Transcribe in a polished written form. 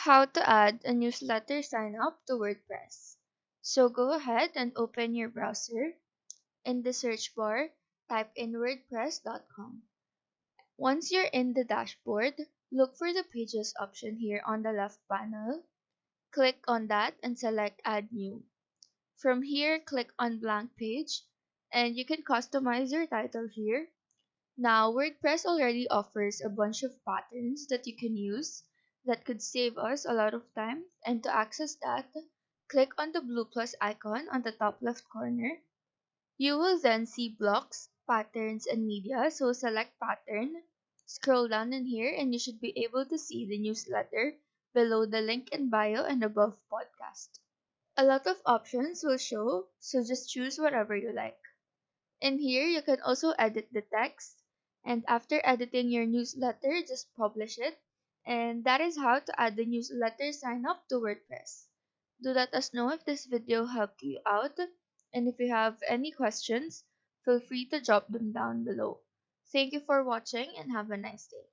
How to add a newsletter sign up to WordPress. So go ahead and open your browser. In the search bar, type in wordpress.com. Once you're in the dashboard, look for the pages option here on the left panel. Click on that and select add new. From here, click on blank page and you can customize your title here. Now, WordPress already offers a bunch of patterns that you can use that could save us a lot of time. And to access that, click on the blue plus icon on the top left corner. You will then see blocks, patterns, and media. So select pattern, scroll down in here, and you should be able to see the newsletter below the link in bio and above podcast. A lot of options will show, so just choose whatever you like. In here, you can also edit the text, and after editing your newsletter, just publish it. And that is how to add the newsletter sign up to WordPress. Do let us know if this video helped you out, and if you have any questions, feel free to drop them down below. Thank you for watching and have a nice day.